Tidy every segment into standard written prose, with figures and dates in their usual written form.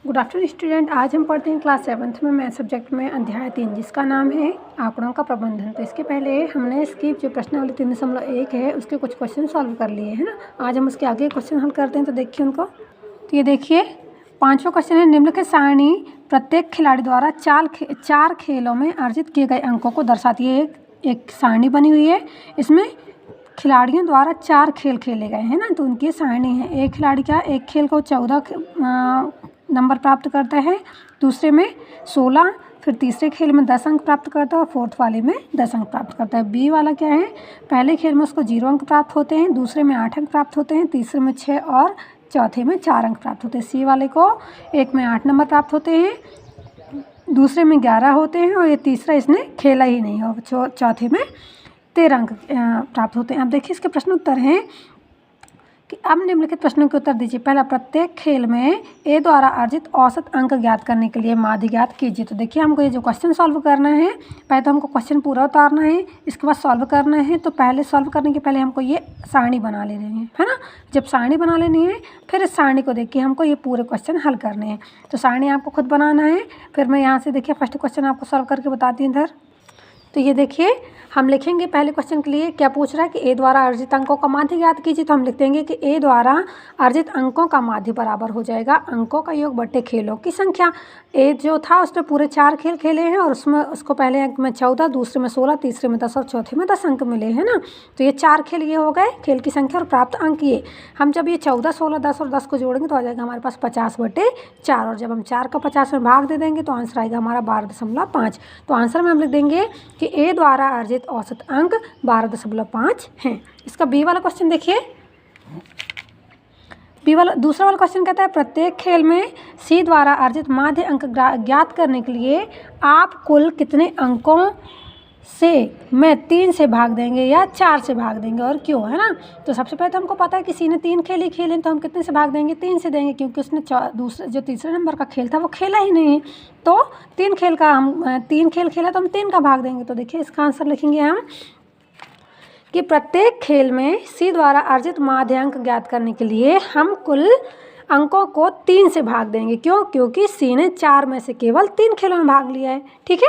Good afternoon student. आज हम पढ़ते हैं क्लास 7th में मैथ सब्जेक्ट में अध्याय 3 जिसका नाम है आंकड़ों का प्रबंधन। तो इसके पहले हमने इसकी जो प्रश्नावली 3.1 है उसके कुछ क्वेश्चन सॉल्व कर लिए हैं ना। आज हम उसके आगे क्वेश्चन हल करते हैं। तो देखिए उनको। तो ये देखिए 5वां क्वेश्चन है, निम्नलिखित सारणी प्रत्येक खिलाड़ी द्वारा चार खेलों में अर्जित किए गए अंकों को दर्शाती है। एक सारणी बनी हुई है, इसमें खिलाड़ियों द्वारा 4 खेल खेले गए हैं ना। तो उनकी सारणी है। एक खिलाड़ी क्या एक खेल को 14 नंबर प्राप्त करता है, दूसरे में 16, फिर तीसरे खेल में 10 अंक प्राप्त करता है और फोर्थ वाले में 10 अंक प्राप्त करता है। बी वाला क्या है, पहले खेल में उसको 0 अंक प्राप्त होते हैं, दूसरे में 8 अंक प्राप्त होते हैं, तीसरे में 6 और चौथे में 4 अंक प्राप्त होते हैं। सी वाले को एक में 8 नंबर प्राप्त होते हैं, दूसरे में 11 होते हैं और ये तीसरा इसने खेला ही नहीं और चौथे में 13 अंक प्राप्त होते हैं। अब देखिए इसके प्रश्न उत्तर हैं कि अब निम्नलिखित प्रश्नों के उत्तर दीजिए। पहला, प्रत्येक खेल में ए द्वारा अर्जित औसत अंक ज्ञात करने के लिए माध्य ज्ञात कीजिए। तो देखिए हमको ये जो क्वेश्चन सॉल्व करना है, पहले तो हमको क्वेश्चन पूरा उतारना है, इसके बाद सॉल्व करना है। तो पहले सॉल्व करने के पहले हमको ये सारणी बना लेनी है ना। जब सारणी बना लेनी है फिर इस सारणी को देख के हमको ये पूरे क्वेश्चन हल करने हैं। तो सारणी आपको खुद बनाना है। फिर मैं यहाँ से देखिए फर्स्ट क्वेश्चन आपको सॉल्व करके बताती हूँ इधर। तो ये देखिए हम लिखेंगे पहले क्वेश्चन के लिए क्या पूछ रहा है कि ए द्वारा अर्जित अंकों का माध्य ज्ञात कीजिए। तो हम लिख देंगे कि ए द्वारा अर्जित अंकों का माध्य बराबर हो जाएगा अंकों का योग बटे खेलों की संख्या। ए जो था उसने पूरे 4 खेल खेले हैं और उसमें उसको पहले अंक में 14, दूसरे में 16, तीसरे में 10 और चौथे में 10 अंक मिले हैं ना। तो ये 4 खेल ये हो गए खेल की संख्या और प्राप्त अंक ये। हम जब ये 14, 16, 10 और 10 को जोड़ेंगे तो आ जाएगा हमारे पास 50/4 और जब हम 4 का 50 में भाग दे देंगे तो आंसर आएगा हमारा 12.5। तो आंसर में हम लिख देंगे कि ए द्वारा अर्जित औसत अंक 12.5 हैं। इसका बी वाला क्वेश्चन देखिए। बी वाला दूसरा वाला क्वेश्चन कहता है प्रत्येक खेल में सी द्वारा अर्जित माध्य अंक ज्ञात करने के लिए आप कुल कितने अंकों से मैं 3 से भाग देंगे या 4 से भाग देंगे और क्यों, है ना। तो सबसे पहले तो हमको पता है कि सी ने 3 खेल ही खेले तो हम कितने से भाग देंगे, 3 से देंगे क्योंकि उसने दूसरे जो तीसरे नंबर का खेल था वो खेला ही नहीं। तो 3 खेल खेला तो हम 3 का भाग देंगे। तो देखिए इसका आंसर लिखेंगे हम कि प्रत्येक खेल में सी द्वारा अर्जित माध्य अंक ज्ञात करने के लिए हम कुल अंकों को 3 से भाग देंगे। क्यों? क्योंकि सी ने 4 में से केवल 3 खेलों में भाग लिया है। ठीक है।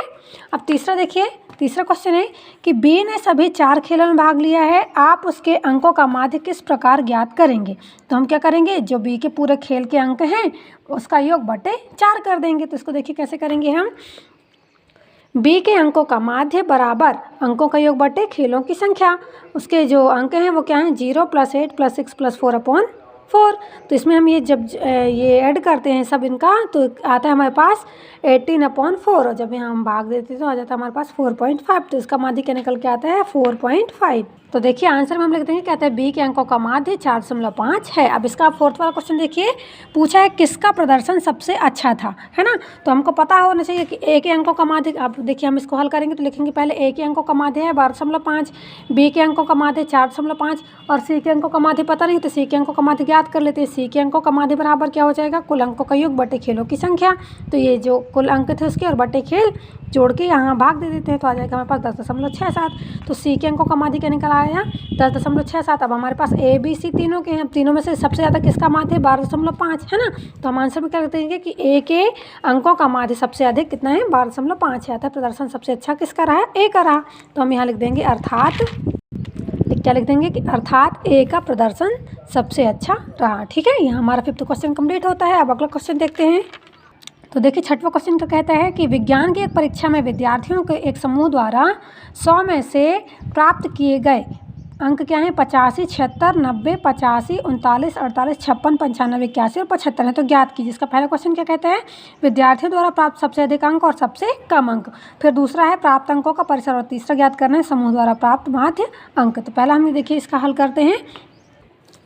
अब तीसरा देखिए, तीसरा क्वेश्चन है कि बी ने सभी 4 खेलों में भाग लिया है, आप उसके अंकों का माध्य किस प्रकार ज्ञात करेंगे। तो हम क्या करेंगे, जो बी के पूरे खेल के अंक हैं उसका योग बटे 4 कर देंगे। तो इसको देखिए कैसे करेंगे हम, बी के अंकों का माध्य बराबर अंकों का योग बटे खेलों की संख्या। उसके जो अंक हैं वो क्या हैं, 0 + 8 + 6 + 4/4। तो इसमें हम ये जब ये ऐड करते हैं सब इनका तो आता है हमारे पास 18/4 और जब यहाँ हम भाग देते हैं तो आ जाता है हमारे पास 4.5। तो इसका माध्य क्या निकल के आता है 4.5। तो देखिए आंसर में हम लिख देंगे कहते हैं बी के अंकों का माध्य 4.5 है। अब इसका फोर्थ वाला क्वेश्चन देखिए, पूछा है किसका प्रदर्शन सबसे अच्छा था, है ना। तो हमको पता होना चाहिए कि ए के अंकों का माध्य। अब देखिए हम इसको हल करेंगे तो लिखेंगे पहले ए के अंकों का माध्य है 12.5, बी के अंकों का माध्य 4.5 और सी के अंकों का माध्य पता नहीं तो सी के अंकों का माध्य ज्ञात कर लेते हैं। सी के अंकों का माध्य बराबर क्या हो जाएगा, कुल अंकों का योग बटे खेलों की संख्या। तो ये जो कुल अंक थे उसके और बटे खेल जोड़ के यहाँ भाग दे देते हैं तो आ जाएगा हमारे पास 10.67। तो सी के अंकों का माध्य क्या निकल आया 10.67। अब हमारे पास ए बी सी तीनों के हैं, तीनों में से सबसे ज़्यादा किसका माध्य है 12.5, है ना। तो हम आंसर में क्या करते हैं कि ए के अंकों का माध्य सबसे अधिक कितना है 12.5 है। अतः प्रदर्शन सबसे अच्छा किसका रहा है, ए का रहा। तो हम यहाँ लिख देंगे अर्थात क्या लिख देंगे कि अर्थात ए का प्रदर्शन सबसे अच्छा रहा। ठीक है, यहाँ हमारा 5th क्वेश्चन कंप्लीट होता है। अब अगला क्वेश्चन देखते हैं। तो देखिए 6वां क्वेश्चन का कहता है कि विज्ञान की एक परीक्षा में विद्यार्थियों के एक समूह द्वारा 100 में से प्राप्त किए गए अंक क्या हैं 85, 76, 90, 85, 39, 48, 56, 95, 81 और 75 है। तो ज्ञात कीजिए। इसका पहला क्वेश्चन क्या कहता है, विद्यार्थियों द्वारा प्राप्त सबसे अधिक अंक और सबसे कम अंक। फिर दूसरा है प्राप्त अंकों का परिसर और तीसरा ज्ञात करना है समूह द्वारा प्राप्त माध्य अंक। तो पहला हम ये देखिए इसका हल करते हैं।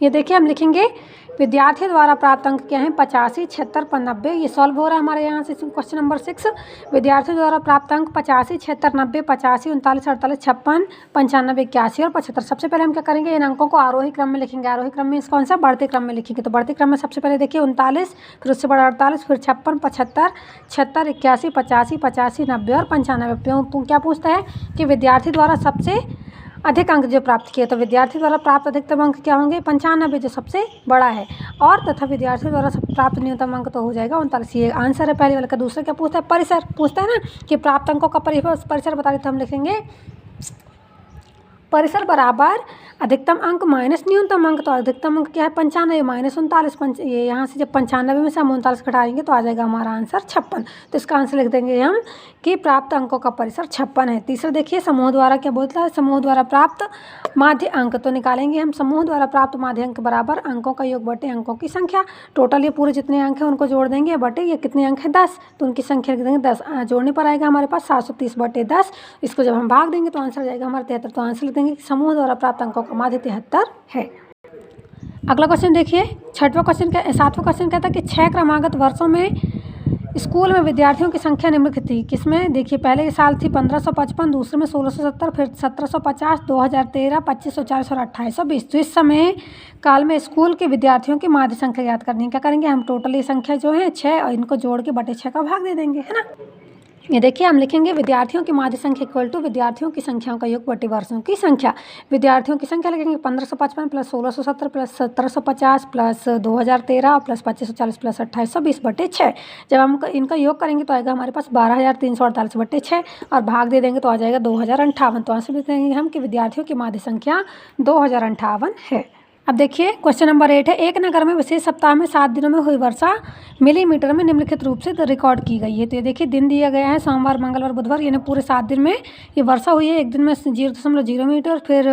ये देखिए हम लिखेंगे विद्यार्थी द्वारा प्राप्त अंक क्या है 85, 76, 90। ये सॉल्व हो रहा है हमारे यहाँ से क्वेश्चन नंबर 6। विद्यार्थी द्वारा प्राप्त अंक 85, 76, 90, 85, 39, 48, 56, 95, 81 और 75। सबसे पहले हम क्या करेंगे, इन अंकों को आरोही क्रम में लिखेंगे। आरोही क्रम में कौन सा, बढ़ते क्रम में लिखेंगे। तो बढ़ते क्रम में सबसे पहले देखिए 39, फिर उससे बड़ा 48, फिर 56, 75, 76, 81, 85, 85, 90 और 95। क्या पूछता है कि विद्यार्थी द्वारा सबसे अधिक अंक जो प्राप्त किए, तो विद्यार्थी द्वारा प्राप्त अधिकतम अंक क्या होंगे 95, जो सबसे बड़ा है, और तथा विद्यार्थी द्वारा प्राप्त न्यूनतम अंक तो हो जाएगा 39। ये आंसर है पहले वाले का। दूसरा क्या पूछता है, परिसर पूछता है ना कि प्राप्त अंकों का परिसर बता देते, हम लिखेंगे परिसर बराबर अधिकतम अंक माइनस न्यूनतम अंक। तो अधिकतम अंक क्या है 95 माइनस 39, ये यहाँ से जब 95 में से हम 39 घटाएंगे तो आ जाएगा हमारा आंसर 56। तो इसका आंसर लिख देंगे हम कि प्राप्त अंकों का परिसर 56 है। तीसरा देखिए, समूह द्वारा क्या बोलता है, समूह द्वारा प्राप्त माध्य अंक। तो निकालेंगे हम समूह द्वारा प्राप्त माध्य अंक बराबर अंकों का योग बटे अंकों की संख्या। टोटल ये पूरे जितने अंक हैं उनको जोड़ देंगे, बटे ये कितने अंक हैं 10, तो उनकी संख्या लिख देंगे 10। जोड़ने पर आएगा हमारे पास 730 बटे 10। इसको जब हम भाग देंगे तो आंसर आ जाएगा हमारा 73। तो आंसर लिख देंगे कि समूह द्वारा प्राप्त अंकों का माध्य 73 है। अगला क्वेश्चन देखिए, 7वां क्वेश्चन कहता है कि 6 क्रमागत वर्षों में स्कूल में विद्यार्थियों की संख्या निम्नलिखित थी। किसमें, देखिए पहले साल थी 1555, दूसरे में 1670, फिर 1750, 2013, 2540 और 2820। तो इस समय काल में स्कूल के विद्यार्थियों की माध्य संख्या याद करनी है। क्या करेंगे हम, टोटल ये संख्या जो है 6 और इनको जोड़ के बटे 6 का भाग दे देंगे, है ना। ये देखिए हम लिखेंगे विद्यार्थियों की माध्य संख्या इक्वल टू विद्यार्थियों की संख्याओं का योग बटे वर्षों की संख्या। विद्यार्थियों की संख्या लिखेंगे 1555 plus 1670 plus 1750 plus 2013 plus 2540 plus 2820 बटे 6। जब हम इनका योग करेंगे तो आएगा हमारे पास 12348 बटे 6 और भाग दे देंगे तो आ जाएगा 2058। तो आंसर लिख देंगे हम कि विद्यार्थियों की माध्य संख्या 2058 है। अब देखिए क्वेश्चन नंबर 8 है, एक नगर में विशेष सप्ताह में 7 दिनों में हुई वर्षा मिलीमीटर में निम्नलिखित रूप से रिकॉर्ड की गई है। तो ये देखिए दिन दिया गया है सोमवार, मंगलवार, बुधवार, यानी पूरे 7 दिन में ये वर्षा हुई है। एक दिन में 0.0 मीटर, फिर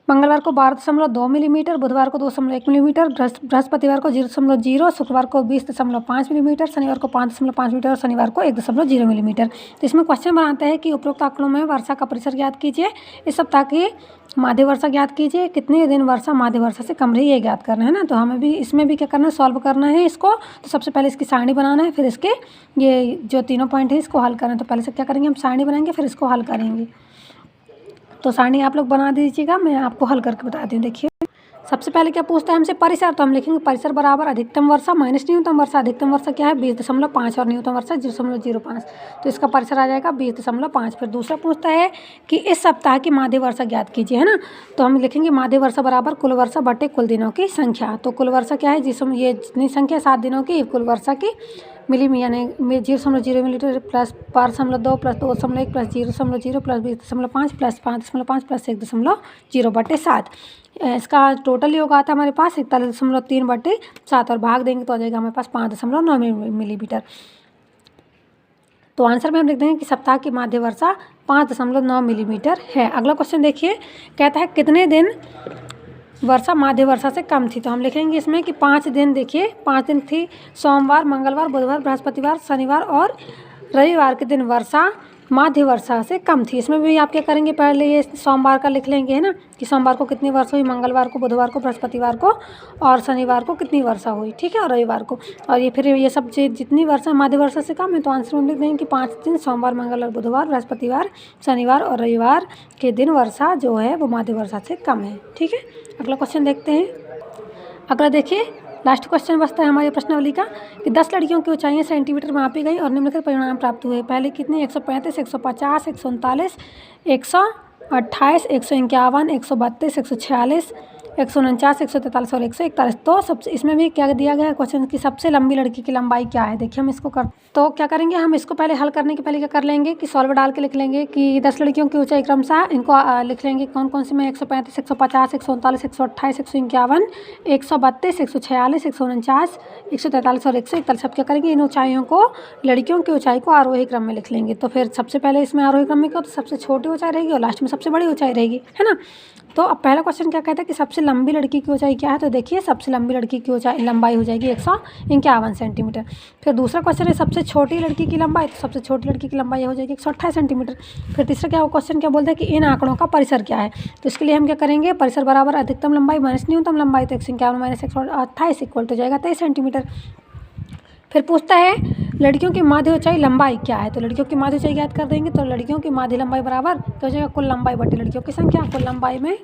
मंगलवार को 12.2 मिलीमीटर, बुधवार को 2.1 मिलीमीटर, बृहस्पतिवार को 0.0, शुक्रवार को 20.5 मिलीमीटर, शनिवार को 5.5 मीटर और शनिवार को 1.0 मिलीमीटर। तो इसमें क्वेश्चन बनाते हैं कि उपरोक्त आंकड़ों में वर्षा का परिसर ज्ञात कीजिए, इस सप्ताह की माध्य वर्षा ज्ञात कीजिए, कितने दिन वर्षा माध्य वर्षा से कम रही है ज्ञात करना है ना। तो हमें भी इसमें भी क्या करना है, सॉल्व करना है इसको। तो सबसे पहले इसकी सारणी बनाना है, फिर इसके ये जो तीनों पॉइंट है इसको हल करना है। तो पहले से क्या करेंगे हम, सारणी बनाएंगे फिर इसको हल करेंगे। तो सारणी आप लोग बना दीजिएगा, मैं आपको हल करके बताती हूँ। देखिए सबसे पहले क्या पूछता है हमसे, परिसर। तो हम लिखेंगे परिसर बराबर अधिकतम वर्षा माइनस न्यूनतम वर्षा। अधिकतम वर्षा क्या है 20.5 और न्यूनतम वर्षा 0.05, तो इसका परिसर आ जाएगा 20.5। फिर दूसरा पूछता है कि इस सप्ताह की माध्य वर्षा ज्ञात कीजिए, है ना। तो हम लिखेंगे माध्य वर्षा बराबर कुल वर्षा बटे कुल दिनों की संख्या। तो कुल वर्षा क्या है, जिसमें ये जितनी संख्या 7 दिनों की कुल वर्षा की मिली यानी 0.0 millimetre plus 5.2 plus 2.1 plus 0.0 plus 20.5 plus 5.5 plus 1.0 बटे 7। इसका टोटल योग आता है हमारे पास 41.3 बटे 7 और भाग देंगे तो आ जाएगा हमारे पास 5.9 मिलीमीटर। तो आंसर में हम लिख देंगे कि सप्ताह की माध्य वर्षा 5.9 मिलीमीटर है। अगला क्वेश्चन देखिए, कहता है कितने दिन वर्षा माध्य वर्षा से कम थी। तो हम लिखेंगे इसमें कि 5 दिन, देखिए 5 दिन थी, सोमवार, मंगलवार, बुधवार, बृहस्पतिवार, शनिवार और रविवार के दिन वर्षा माध्य वर्षा से कम थी। इसमें भी आप क्या करेंगे, पहले ये सोमवार का लिख लेंगे, है ना, कि सोमवार को कितनी वर्षा हुई, मंगलवार को, बुधवार को, बृहस्पतिवार को और शनिवार को कितनी वर्षा हुई, ठीक है, और रविवार को। और ये फिर ये सब जितनी वर्षा माध्य वर्षा से कम है तो आंसर में लिख देंगे कि 5 दिन सोमवार, मंगलवार, बुधवार, बृहस्पतिवार, शनिवार और रविवार के दिन वर्षा जो है वो माध्य वर्षा से कम है, ठीक है। अगला क्वेश्चन देखते हैं। अगला देखिए लास्ट क्वेश्चन बचता है हमारी प्रश्नावली का कि 10 लड़कियों की ऊंचाइयां सेंटीमीटर में मापी गई और निम्नलिखित परिणाम प्राप्त हुए। पहले कितनी, 135, 150, 139, 128, 151, 132, 146, 149, 143 और 141। तो सबसे इसमें भी क्या दिया गया है क्वेश्चन की सबसे लंबी लड़की की लंबाई क्या है। देखिए हम इसको तो क्या करेंगे, हम इसको पहले हल करने के पहले क्या कर लेंगे कि सॉल्व डाल के लिख लेंगे कि 10 लड़कियों की ऊंचाई क्रमशः इनको लिख लेंगे कौन कौन सी में, 135, 150, 139, 128, 151, 132, 146, 149, 143 और 141। सब क्या करेंगे, इन ऊंचाइयों को, लड़कियों की ऊंचाई को आरोही क्रम में लिख लेंगे। तो फिर सबसे पहले इसमें आरोही क्रम में क्या, तो सबसे छोटी ऊंचाई रहेगी और लास्ट में सबसे बड़ी ऊंचाई रहेगी, है ना। तो अब पहला क्वेश्चन क्या कहता है कि सबसे लंबी लड़की की ऊंचाई क्या है। तो देखिए सबसे लंबी लड़की की ऊंचाई लंबाई हो जाएगी 151 सेंटीमीटर। फिर दूसरा क्वेश्चन है सबसे छोटी लड़की की लंबाई। तो सबसे छोटी लड़की की लंबाई हो जाएगी 128 सेंटीमीटर। फिर तीसरा क्या क्वेश्चन क्या बोलता है कि इन आंकड़ों का परिसर क्या है। तो इसके लिए हम क्या करेंगे, परिसर बराबर अधिकतम लंबाई माइनस न्यूनतम लंबाई। तो 151 माइनस 128 इक्वल तो जाएगा 23 सेंटीमीटर। फिर पूछता है लड़कियों की माध्य ऊंचाई लंबाई क्या है। तो लड़कियों की माध्य ऊंचाई याद कर देंगे। तो लड़कियों की माध्य लंबाई बराबर क्या हो जाएगा, कुल लंबाई बटे लड़कियों की संख्या। कुल लंबाई में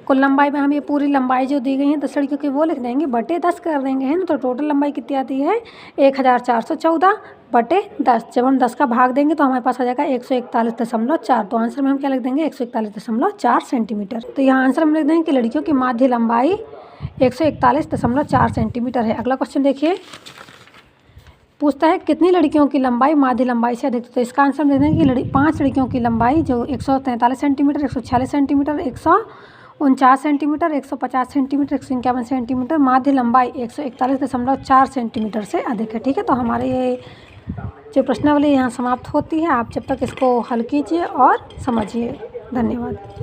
कुल लंबाई में हम ये पूरी लंबाई जो दी गई है 10 लड़कियों की वो लिख देंगे, बटे 10 कर देंगे, है ना। तो टोटल लंबाई कितनी आती है 1414 बटे 10। जब हम 10 का भाग देंगे तो हमारे पास आ जाएगा 141.4। तो आंसर में हम क्या लिख देंगे 141.4 सेंटीमीटर। तो यहाँ आंसर में लिख देंगे कि लड़कियों की माध्य लंबाई 141.4 सेंटीमीटर है। अगला क्वेश्चन देखिए, पूछता है कितनी लड़कियों की लंबाई माध्य लंबाई से अधिक। तो इसका आंसर दे देंगे कि 5 लड़कियों की लंबाई जो 143 centimetre, 146 centimetre, 149 centimetre, 150 centimetre, 151 centimetre, माध्य लंबाई 141.4 सेंटीमीटर से अधिक है। ठीक है, तो हमारे ये जो प्रश्नावली यहाँ समाप्त होती है। आप जब तक इसको हल कीजिए और समझिए। धन्यवाद।